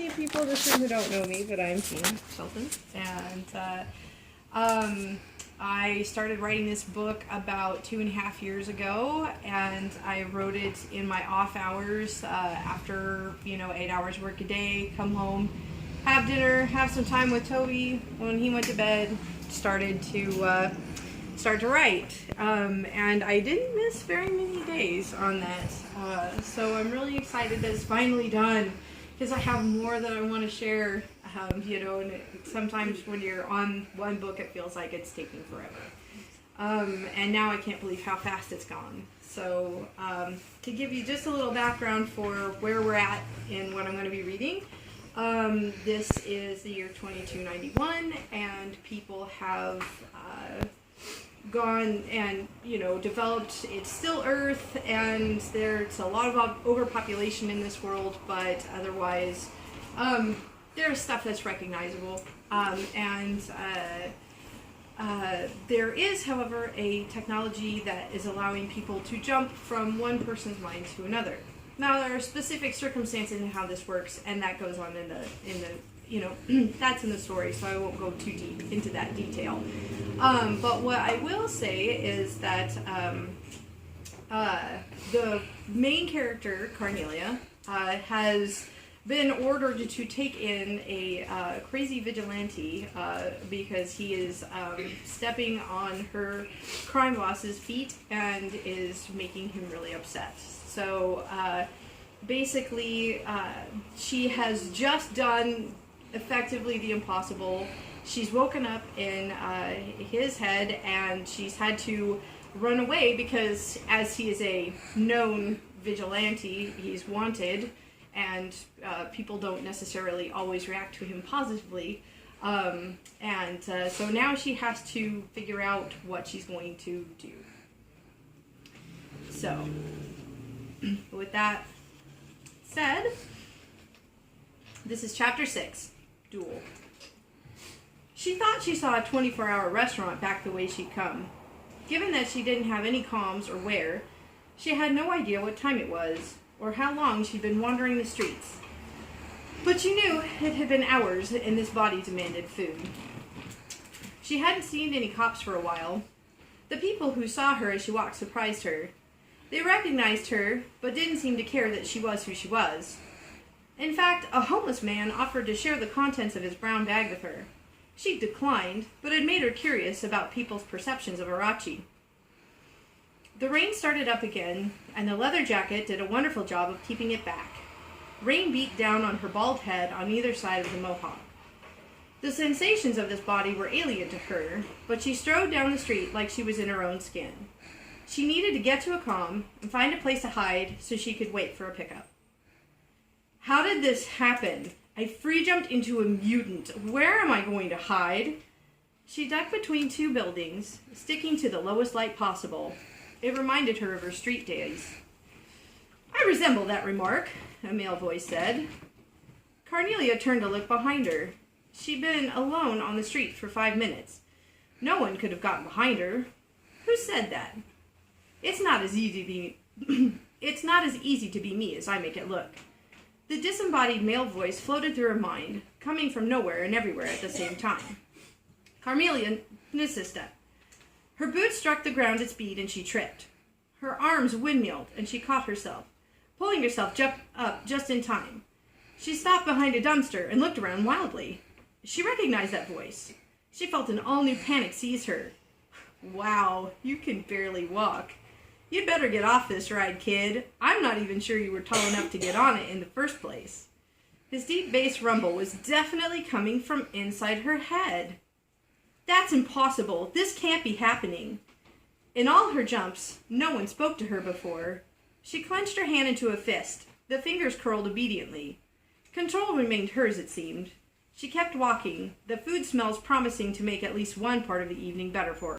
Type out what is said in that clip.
many people in this room who don't know me, but I'm Shelton, and I started writing this book about 2.5 years ago, and I wrote it in my off hours after 8 hours work a day, come home, have dinner, have some time with Toby. When he went to bed, start to write, and I didn't miss very many days on that, so I'm really excited that it's finally done, because I have more that I want to share, and sometimes when you're on one book it feels like it's taking forever, and now I can't believe how fast it's gone. So to give you just a little background for where we're at in what I'm going to be reading, this is the year 2291, and people have gone and developed. It's still Earth, and there's a lot of overpopulation in this world, but otherwise there's stuff that's recognizable, and there is, however, a technology that is allowing people to jump from one person's mind to another. Now, there are specific circumstances in how this works, and that goes on in the that's in the story, so I won't go too deep into that detail. But what I will say is that the main character, Carnelia, has been ordered to take in a crazy vigilante because he is stepping on her crime boss's feet and is making him really upset. So basically, she has just done effectively the impossible. She's woken up in his head, and she's had to run away because, as he is a known vigilante, he's wanted, and people don't necessarily always react to him positively. So now she has to figure out what she's going to do. So, with that said, this is Chapter 6, Duel. She thought she saw a 24-hour restaurant back the way she'd come. Given that she didn't have any comms or where, she had no idea what time it was, or how long she'd been wandering the streets. But she knew it had been hours, and this body demanded food. She hadn't seen any cops for a while. The people who saw her as she walked surprised her. They recognized her, but didn't seem to care that she was who she was. In fact, a homeless man offered to share the contents of his brown bag with her. She declined, but it made her curious about people's perceptions of Arachi. The rain started up again, and the leather jacket did a wonderful job of keeping it back. Rain beat down on her bald head on either side of the mohawk. The sensations of this body were alien to her, but she strode down the street like she was in her own skin. She needed to get to a comm and find a place to hide so she could wait for a pickup. How did this happen? I free jumped into a mutant. Where am I going to hide? She ducked between two buildings, sticking to the lowest light possible. It reminded her of her street days. I resemble that remark, a male voice said. Carnelia turned to look behind her. She'd been alone on the street for 5 minutes. No one could have gotten behind her. Who said that? It's not as easy to be me as I make it look. The disembodied male voice floated through her mind, coming from nowhere and everywhere at the same time. Carnelia missed a step. Her boots struck the ground at speed, and she tripped. Her arms windmilled, and she caught herself, pulling herself up just in time. She stopped behind a dumpster and looked around wildly. She recognized that voice. She felt an all-new panic seize her. Wow, you can barely walk. You'd better get off this ride, kid. I'm not even sure you were tall enough to get on it in the first place. His deep bass rumble was definitely coming from inside her head. That's impossible. This can't be happening. In all her jumps, no one spoke to her before. She clenched her hand into a fist. The fingers curled obediently. Control remained hers, it seemed. She kept walking, the food smells promising to make at least one part of the evening better for her.